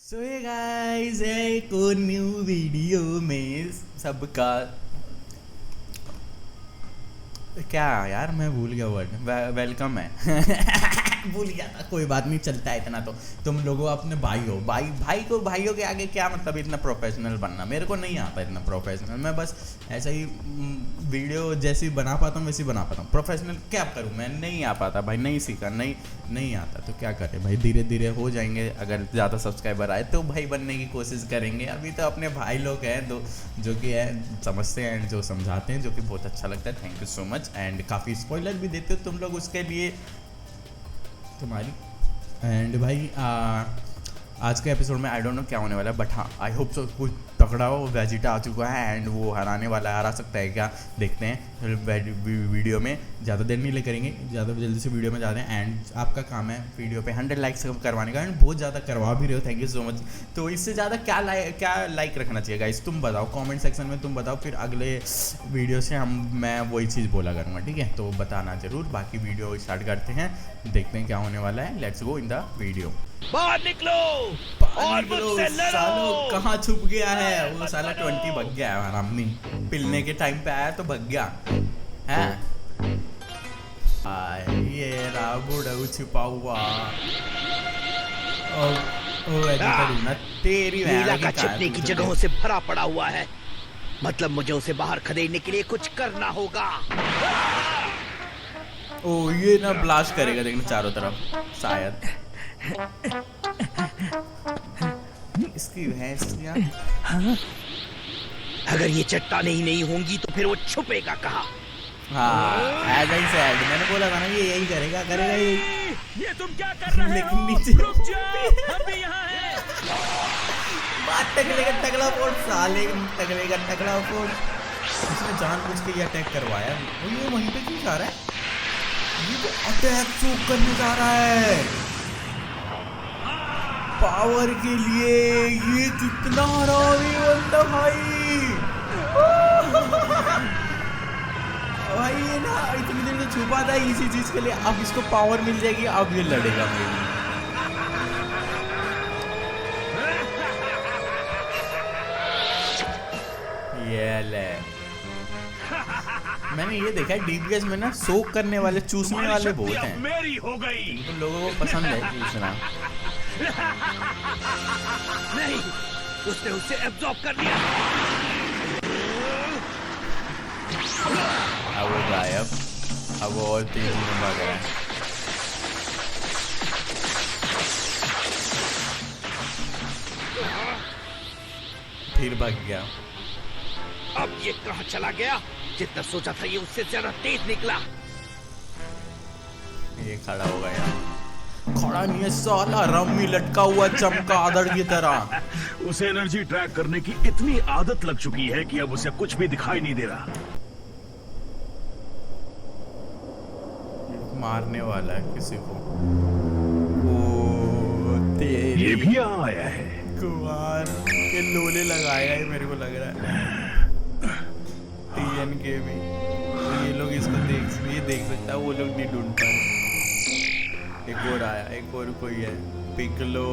सो ये गाइस एक और न्यू वीडियो में सबका क्या यार मैं भूल गया वर्ड वेलकम है भूल गया था। कोई बात नहीं, चलता है इतना तो। तुम लोगों अपने भाइयों के आगे क्या मतलब इतना प्रोफेशनल बनना। मेरे को नहीं आता इतना प्रोफेशनल। मैं बस ऐसा ही वीडियो जैसी बना पाता हूँ वैसी बना पाता हूँ। प्रोफेशनल क्या करूँ, मैं नहीं आ पाता भाई, नहीं सीखा, नहीं आता तो क्या करें भाई। धीरे धीरे हो जाएंगे। अगर ज़्यादा सब्सक्राइबर आए तो भाई बनने की कोशिश करेंगे। अभी तो अपने भाई लोग हैं तो जो कि है समझते हैं, जो समझाते हैं, जो कि बहुत अच्छा लगता है। Thank you so much. And काफ़ी स्पॉइलर भी देते हो तुम लोग, उसके लिए तुम्हारी। एंड भाई आज के एपिसोड में आई डोंट नो क्या होने वाला है, बट हाँ आई होप सो कुछ तगड़ा हो। वेजिटा आ चुका है एंड वो हराने वाला है। हरा सकता है क्या, देखते हैं वीडियो में। ज़्यादा देर नहीं ले करेंगे, ज़्यादा जल्दी से वीडियो में जाते हैं। एंड आपका काम है वीडियो पे 100 लाइक्स करवाने का। एंड बहुत ज़्यादा करवा भी रहे हो, थैंक यू सो मच। तो इससे ज़्यादा क्या लाइक रखना चाहिए गाइस, तुम बताओ कमेंट सेक्शन में, तुम बताओ। फिर अगले वीडियो से मैं वही चीज़ बोला करूँगा, ठीक है। तो बताना ज़रूर। बाकी वीडियो स्टार्ट करते हैं, देखते हैं क्या होने वाला है। Let's go in the video. बाहर निकलो और मुझसे लड़ो। सालो कहाँ छुप गया है वो साला। 20 भग गया है आरामी। पिलने के टाइम पे आया तो भग गया है। ये रहा बुढ़ऊ छुपा हुआ। तेरी इलाका छिपने की जगहों से भरा पड़ा हुआ है, मतलब मुझे उसे बाहर खदेड़ने के लिए कुछ करना होगा। ओ ये ना ब्लास्ट करेगा, देखना चारों तरफ शायद। इसकी भैंस क्या? अगर ये चट्टानें ही नहीं होंगी तो फिर वो छुपेगा कहाँ? हाँ ऐसा ही सैड। मैंने बोला था ना ये यही करेगा ये तुम क्या कर रहे हो? लेकिन नीचे रुक जाओ, हम भी यहाँ हैं। बात टकले का टकला फोड़ साले, टकले का टकला फोड़। इसने जानबूझ के ये अटैक करवाया। ये वहीं पे क्यों जा रहा है? ये तो अटैक चूक करने जा रहा है पावर के लिए। ये कितना हरामी बंदा भाई। भाई ये ना इतनी देर से छुपा था इसी चीज के लिए। अब इसको पावर मिल जाएगी, अब ये लड़ेगा मेरी। ये ले मैंने ये देखा है डीपीएस में ना सोक करने वाले, चूसने वाले बहुत हैं। मेरी हो गई। तो लोगों को पसंद है चूसना। नहीं, उसने उसे एब्जॉर्ब कर लिया। अब वो गायब। अब वो और तेजी में भाग रहा है। फिर भाग गया। अब ये कहाँ चला गया? जितना सोचा था ये उससे ज्यादा तेज निकला। ये खड़ा हो गया। खड़ा नहीं है साला, रम्मी लटका हुआ चमगादड़ की तरह। उसे एनर्जी ट्रैक करने की इतनी आदत लग चुकी है कि अब उसे कुछ भी दिखाई नहीं दे रहा। मारने वाला है किसी को। ओ तेरी ये भी यहाँ आया है। कुमार के लोले लगाएगा ये, मेरे को लग रहा है। टीएन के भी तो ये लोग इसको देख सकता है, वो लोग नहीं ढूंढ पाए। एक और आया, एक और कोई है, पिकलो।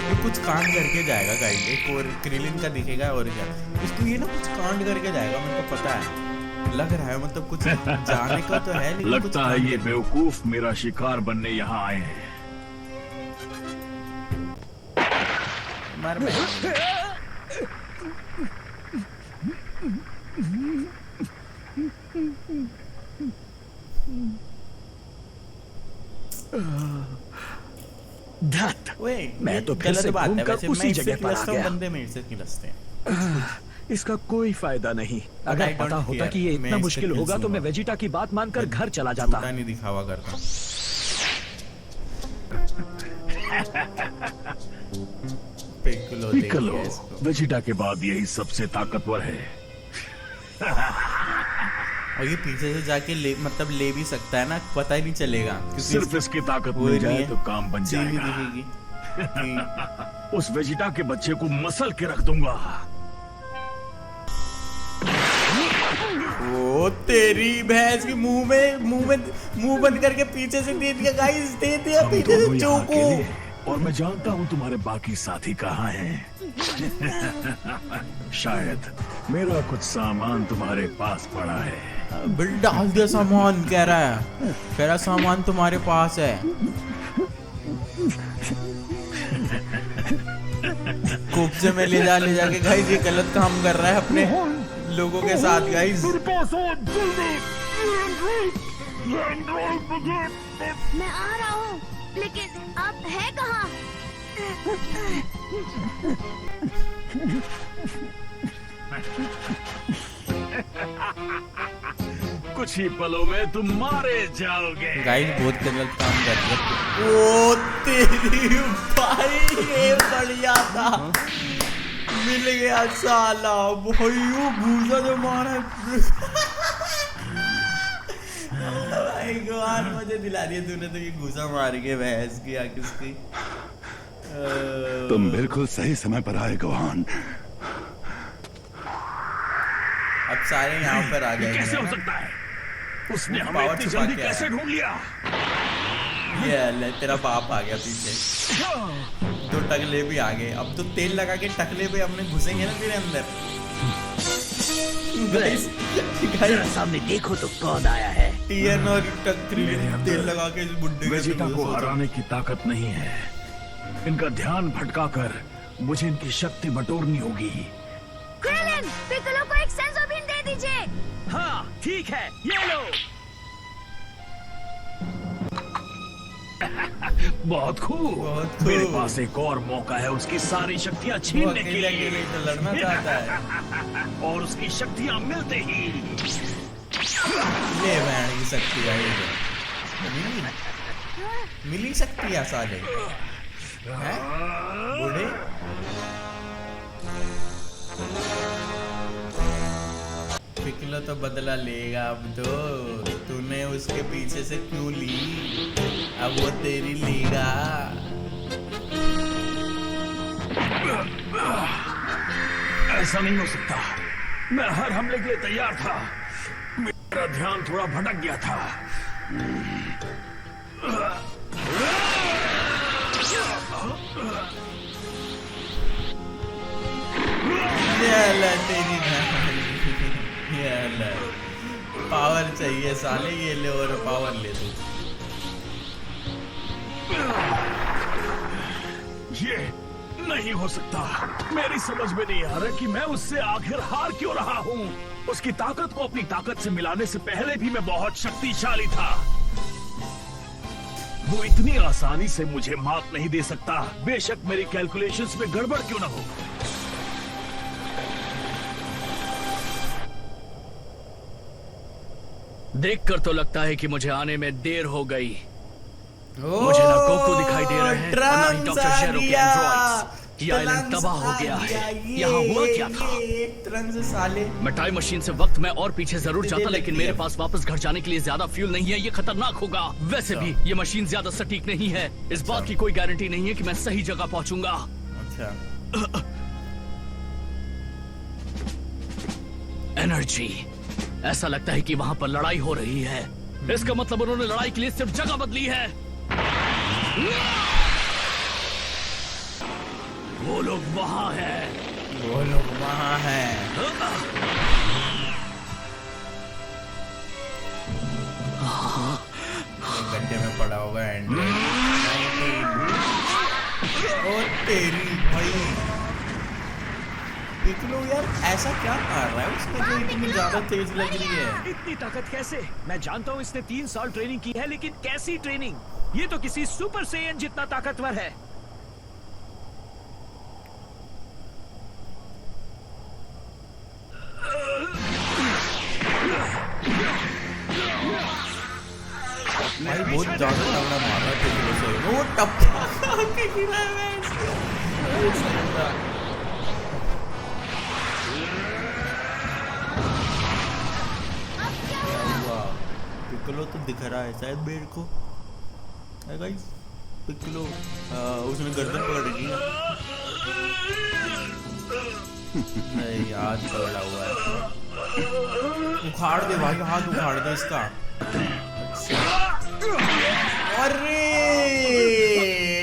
ये कुछ कांड करके जाएगा गाइड। एक और क्रिलिन का दिखेगा और क्या इसको, ये ना कुछ कांड करके जाएगा, मेरे को पता है, लग रहा है। मतलब कुछ जाने का तो है लेकिन लगता है ये बेवकूफ मेरा शिकार बनने यहाँ आए हैं। मार मैं तो फिर से घूमकर उसी जगह पर आ गया। बंदे मेरे से खिलसते हैं। इसका कोई फायदा नहीं। अगर पता होता कि ये इतना मुश्किल होगा तो मैं वेजिटा की बात मानकर घर चला जाता। झूठा नहीं दिखावा करता। पिकलो वेजिटा के बाद यही सबसे ताकतवर है। और ये पीछे से जाके ले भी सकता है ना, पता ही नहीं चलेगा। सिर्फ इसकी ताकत मिल जाए तो काम बन जाएगा। दिखेगी। उस वेजिटा के बच्चे को मसल के रख दूंगा। ओ ओ तेरी भैंस की मुंह बंद करके पीछे से दे दिया गाइस, दे दिया हम पीछे दोनों से यहाँ चोको। अकेले हैं, और मैं जानता हूँ तुम्हारे बाकी साथी कहाँ हैं। शायद मेरा कुछ सामान तुम्हारे पास पड़ा है। बिल डाल दिया सामान, कह रहा सामान तुम्हारे पास है। कुब्जे में ले जाके गाइस ये गलत काम कर रहा है अपने लोगों के साथ गाइस। मैं आ रहा हूँ, लेकिन आप है कहाँ? कुछ ही पलों में तुम मारे जाओगे। गाइस बहुत गलत काम कर रहे हो। ओ तेरी भाई, ये बढ़िया था, मिल गया साला भाई, वो घूसा जो मारा। भाई गवान मुझे दिला दिया तूने तो, ये घूसा मार के भैंस की या किसकी। तुम बिल्कुल सही समय पर आए गवान। अब सारे यहाँ पर आ गए। कैसे हो सकता है? उसने हमें पावर इतनी छुपा जल्दी के कैसे आया। ढूंढ लिया? ये ले, तेरा बाप आ गया पीछे, दो टकले भी आ गए। अब तो तेल लगा के टकले पे अपने घुसेंगे ना तेरे अंदर। गाइस जरा सामने देखो तो कौन आया है। टीएन और टकरी मेरे अंदर तेल लगा के इस बुड्ढे के वेजिटा अंदर को घुसो। हराने की ताकत नहीं है। इनका ध्यान भटकाकर मुझे इनकी शक्ति बटोरनी होगी। क्रेलिन, पिccolo को एक सेंसर बीन दे दीजिए। हाँ ठीक है, ये लो। बहुत खूब। बहुत खूब। मेरे पास एक और मौका है उसकी सारी शक्तियाँ वो छीनने के अकेले लिए। अकेले तो लड़ना चाहता है। और उसकी शक्तियाँ मिलते ही ले बहन की शक्ति आई है। मिली शक्ति है साले हैं बूढ़े। पिकलो तो बदला लेगा अब तो, तूने उसके पीछे से क्यों ली, अब वो तेरी लेगा। ऐसा नहीं हो सकता। मैं हर हमले के लिए तैयार था। मेरा ध्यान थोड़ा भटक गया था। ये ले तेरी ये ले, पावर चाहिए साले, ये ले और पावर ले तू। ये नहीं हो सकता। मेरी समझ में नहीं आ रहा कि मैं उससे आखिर हार क्यों रहा हूँ। उसकी ताकत को अपनी ताकत से मिलाने से पहले भी मैं बहुत शक्तिशाली था। वो इतनी आसानी से मुझे मात नहीं दे सकता, बेशक मेरी कैलकुलेशंस में गड़बड़ क्यों ना हो। देखकर तो लगता है कि मुझे आने में देर हो गई। मुझे ना कोको दिखाई दे रहे हैं और ना ही डॉक्टर शेरो के एंड्रॉइड्स। ये आइलैंड तबाह हो गया है। यहाँ हुआ क्या था? ट्रंस साले मैं टाइम मशीन से वक्त में और पीछे जरूर जाता, लेकिन मेरे पास वापस घर जाने के लिए ज्यादा फ्यूल नहीं है। ये खतरनाक होगा। वैसे भी ये मशीन ज्यादा सटीक नहीं है। इस बात की कोई गारंटी नहीं है कि मैं सही जगह पहुंचूंगा। अच्छा एनर्जी, ऐसा लगता है कि वहां पर लड़ाई हो रही है। इसका मतलब उन्होंने लड़ाई के लिए सिर्फ जगह बदली है। वो लोग वहां हैं। वो लोग वहाँ हैं। गड्ढे में पड़ा होगा एंड्रॉइड। ओ तेरी भाई, पिकलो यार ऐसा क्या कर रहा है उसको जो इतनी ज्यादा तेज लग रही है। इतनी ताकत कैसे? मैं जानता हूँ इसने 3 साल ट्रेनिंग की है, लेकिन कैसी ट्रेनिंग? ये तो किसी सुपर सेयन जितना ताकतवर है। भाई बहुत ज्यादा तगड़ा मार रहा है पिकलो से। वो टप्पा के गिरा है इसको। पिकलो तो दिख रहा है शायद मेरे को। है गाइस पिकलो उसने गर्दन पकड़ रखी है। नहीं याद पकड़ा हुआ है। उखाड़ दे भाई, हाथ उखाड़ दे इसका। अरे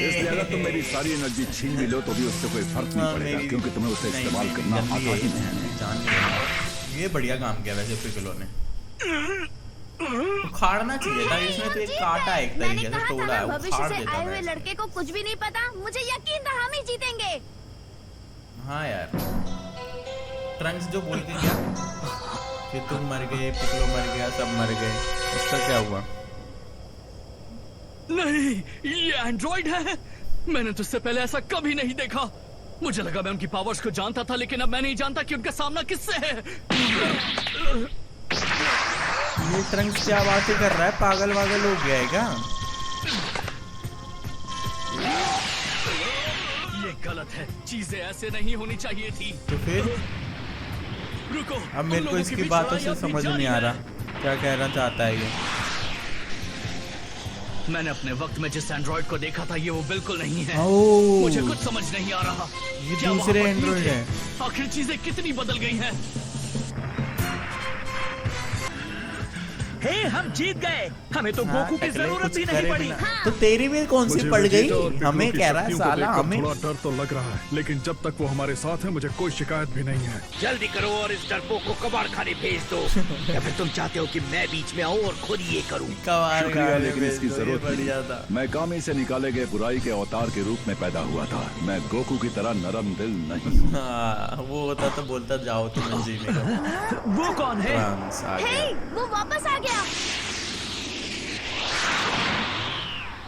इसलिए अगर तुम मेरी सारी एनर्जी छीन भी लो तो भी उससे कोई फर्क नहीं पड़ेगा, क्योंकि तुम्हें उसे इस्तेमाल करना आता ही नहीं। जान नहीं, ये बढ़िया काम किया वैसे पिकलो ने। उखाड़ना चाहिए था, इसने तो एक काटा एक तरीके से तोड़ा है, भविष्य उखाड़ से देता आए हुए वैसे। लड़के को कुछ भी नहीं पता, मुझे यकीन था हम ही जीतेंगे। हाँ यार, ट्रंक्स जो बोल के गया कि तुम मर गए, पिकलो मर गया, सब मर गए, उसका क्या हुआ? नहीं, ये एंड्रॉइड है। मैंने तुझसे पहले ऐसा कभी नहीं देखा। मुझे लगा मैं उनकी पावर्स को जानता था, लेकिन अब मैं नहीं जानता कि उनका सामना किससे है। ये ट्रंक्स क्या बातें कर रहा है, पागल वागल हो गया है क्या? ये गलत है, चीजें ऐसे नहीं होनी चाहिए थी। तो फिर रुको, अब मेरे को इसकी बातों से समझ नहीं आ रहा क्या कहना चाहता है ये। मैंने अपने वक्त में जिस एंड्रॉइड को देखा था ये वो बिल्कुल नहीं है। ओह, मुझे कुछ समझ नहीं आ रहा। ये क्या वहाँ दूसरे पर एंड्रॉइड ठीक है। आखिर चीजें कितनी बदल गई हैं। हे, हम जीत गए। हमें तो हाँ, गोकू की टकले जरूरत कुछ ही नहीं करे पड़ी। बिना। तो तेरी भी कौन सी पड़ गई? हमें कह रहा है साला, हमें थोड़ा डर तो लग रहा है, लेकिन जब तक वो हमारे साथ है मुझे कोई शिकायत भी नहीं है। जल्दी करो और इस डरपोक को कबाड़ खाने भेज दो। या फिर तुम चाहते हो कि मैं बीच में आऊं और खुद ये करूं? कबाड़ शुक्रिया, खाने लेकिन भेज इसकी दो, ये जरूरत बढ़िया था। नहीं। मैं कामी से निकाले गए बुराई के अवतार के रूप में पैदा हुआ था। मैं गोकू की तरह नरम दिल नहीं हूँ। हाँ, वो होता तो बोलता जाओ तुम्हें जीने का। वो कौन है? ट्रांस आ गया। हे, वो वापस आ गया।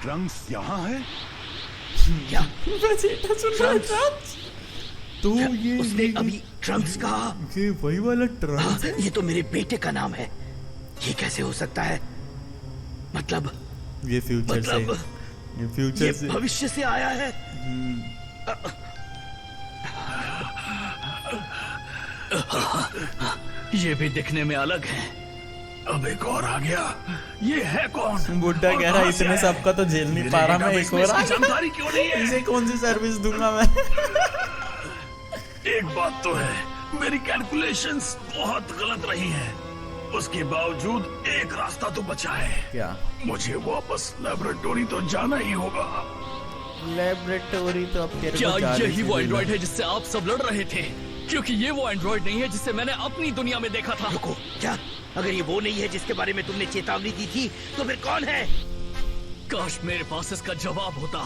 ट्रंक्स यहाँ है? क्या बेटा सुन रहा है ट्रंक्स? तो ये उसने अभी ट्रंक्स कहा? ये वही वाला ट्रंक्स है? ये तो मेरे बेटे का नाम है। ये कैसे हो सकता है? मतलब ये फ्यूचर से, मतलब ये फ्यूचर ये से। भविष्य से आया है। ये भी दिखने में अलग है। अब एक और आ गया। ये है कौन? बुड्ढा कह रहा है इसने सबका तो झेल नहीं पा रहा, मैं एक और आ जानकारी क्यों नहीं है? इसे कौन सी सर्विस दूंगा मैं? एक बात तो है, मेरी कैलकुलेशंस बहुत गलत रही हैं। उसके बावजूद एक रास्ता तो बचा है। क्या? मुझे वापस लेबोरेटरी तो जाना ही होगा। लेबोरेटरी तो अब तेरे क्या को जा यही वो एंड्रॉइड है जिससे आप सब लड़ रहे थे? क्योंकि ये वो एंड्रॉइड नहीं है जिसे मैंने अपनी दुनिया में देखा था। रुको, क्या? अगर ये वो नहीं है जिसके बारे में तुमने चेतावनी दी थी, तो फिर कौन है? काश मेरे पास इसका जवाब होता।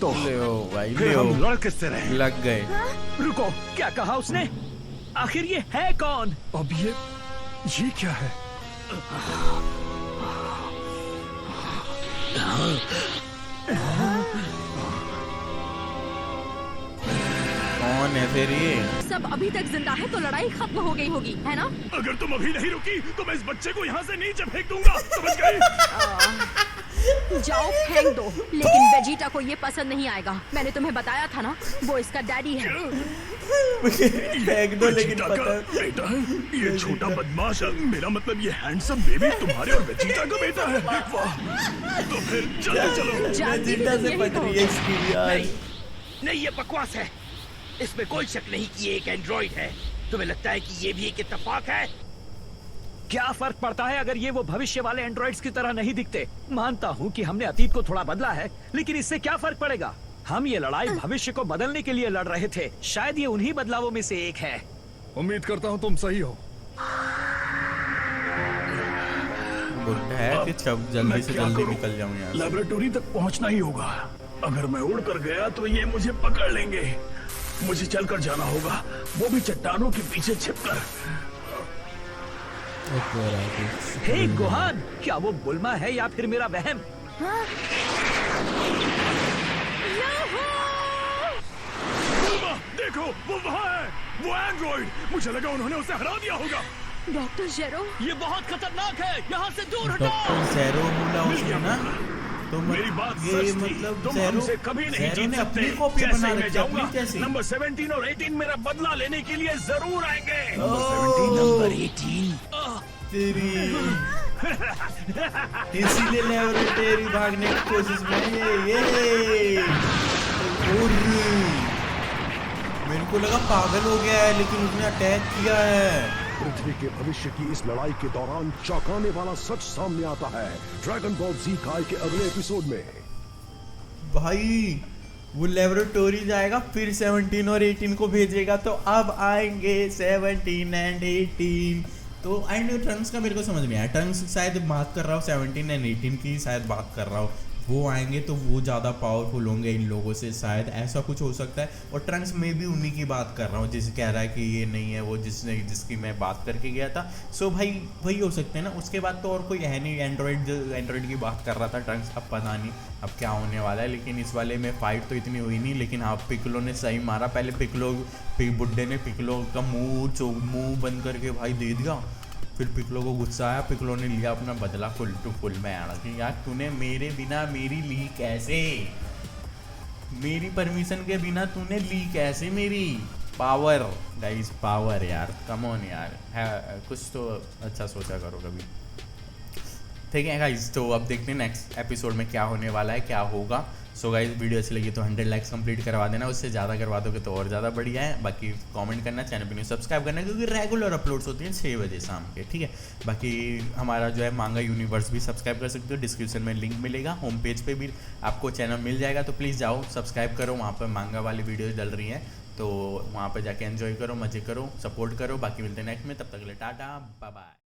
तो ले ओ भाई, फिर ले ओ, हम लड़ किससे रहे? लग गए। रुको, क्या कहा उसने? आखिर ये है कौन? अब ये क्या है? कौन है फिर ये? सब अभी तक जिंदा है तो लड़ाई खत्म हो गई होगी, है ना? अगर तुम अभी नहीं रुकी तो मैं इस बच्चे को यहाँ से नीचे फेंक दूंगा, समझ गई? जाओ फेंक दो, लेकिन वेजिटा को ये पसंद नहीं आएगा। मैंने तुम्हें बताया था ना, वो इसका डैडी है। फेंक दो, लेकिन वेजिटा पता का बेटा है? ये छोटा बदमाश है। मेरा मतलब ये हैंडसम बेबी तुम्हारे और वेजिटा का बेटा है। वाह, तो फिर चलो चलो। जानती जिंदा थी से यही पट रही है इसकी यार। नहीं, ये बकवास है। इसमें कोई शक नहीं कि ये एक एंड्रॉइड है। तुम्हें लगता है कि ये भी एक इत्तेफाक है? क्या फर्क पड़ता है अगर ये वो भविष्य वाले एंड्रॉइड्स की तरह नहीं दिखते? मानता हूँ कि हमने अतीत को थोड़ा बदला है, लेकिन इससे क्या फर्क पड़ेगा? हम ये लड़ाई भविष्य को बदलने के लिए लड़ रहे थे। शायद ये उन्हीं बदलावों में से एक है। उम्मीद करता हूँ तुम सही हो। बुड्ढा है कि जब जल्दी से जल्दी निकल जाऊं यहाँ से। लेबोरेटरी तक पहुंचना ही होगा। अगर मैं उड़ कर गया तो ये मुझे पकड़ लेंगे। मुझे चलकर जाना होगा, वो भी चट्टानों के पीछे छिपकर। हे गोहान, क्या वो बुल्मा है या फिर मेरा वहम? बुल्मा, देखो वो वहाँ है, वो एंड्रॉइड। मुझे लगा उन्होंने उसे हरा दिया होगा। डॉक्टर जेरो, ये बहुत खतरनाक है, यहाँ से दूर हटो। डॉक्टर ज़ेरो बोला उसने ना, तो मेरी बात ये सच थी। मतलब तुम ज़ेरो हमसे कभी नहीं ज़ेरो जीत ने सकते। अपनी कॉपी जैसे बना ही मैं रखी है, जाऊंगा, अपनी कैसी? नंबर 17 और 18 मेरा बदला लेने के लिए जरूर आएंगे। नंबर 18। तेरी इसीलिए लेबोरेटरी भागने की कोशिश में ये मेरे को लगा पागल हो गया है, लेकिन उसने अटैक किया है। पृथ्वी के भविष्य की इस लड़ाई के दौरान चौंकाने वाला सच सामने आता है ड्रैगन बॉल जी काय के अगले एपिसोड में। भाई वो लेबोरेटोरी जाएगा फिर 17 और 18 को भेजेगा, तो अब आएंगे 17 एंड 18। तो एंड ट्रंक्स का मेरे को समझ में आया, ट्रंक्स शायद बात कर रहा हूँ 17 एंड 18 की शायद बात कर रहा हूँ। वो आएंगे तो वो ज़्यादा पावरफुल होंगे इन लोगों से, शायद ऐसा कुछ हो सकता है। और ट्रंक्स में भी उन्हीं की बात कर रहा हूँ जिसे कह रहा है कि ये नहीं है वो जिसकी मैं बात करके गया था। सो भाई वही हो सकते हैं ना। उसके बाद तो और कोई है नहीं। एंड्रॉयड की बात कर रहा था ट्रंक्स, अब पता नहीं अब क्या होने वाला है। लेकिन इस वाले में फाइट तो इतनी हुई नहीं, लेकिन हाँ पिकलो ने सही मारा। पहले बुड्ढे ने पिकलो का मुंह बंद करके भाई दे दिया। फिर पिकलो को गुस्सा आया, पिकलो ने लिया अपना बदला फुल टू फुल में आया कि यार तूने मेरे बिना मेरी ली कैसे, मेरी परमिशन के बिना तूने ली कैसे मेरी पावर। गाइस पावर यार, कम ऑन यार, है कुछ तो अच्छा सोचा करो कभी। ठीक है गाइस, तो अब देखते हैं नेक्स्ट एपिसोड में क्या होने वाला है, क्या होगा। सो गाइस वीडियो अच्छी लगी तो 100 लाइक्स कंप्लीट करवा देना, उससे ज़्यादा करवा दोगे तो और ज़्यादा बढ़िया है। बाकी कमेंट करना, चैनल पे न्यू सब्सक्राइब करना, क्योंकि रेगुलर अपलोड्स होती हैं 6 बजे शाम के। ठीक है, बाकी हमारा जो है मांगा यूनिवर्स भी सब्सक्राइब कर सकते हो, डिस्क्रिप्शन में लिंक मिलेगा। होम पेज पे भी आपको चैनल मिल जाएगा, तो प्लीज़ जाओ सब्सक्राइब करो। वहाँ पर मांगा वाली वीडियोज़ डल रही हैं, तो वहाँ पर जाके एंजॉय करो, मज़े करो, सपोर्ट करो। बाकी मिलते हैं नेक्स्ट में, तब तक के लिए टाटा बाय बाय।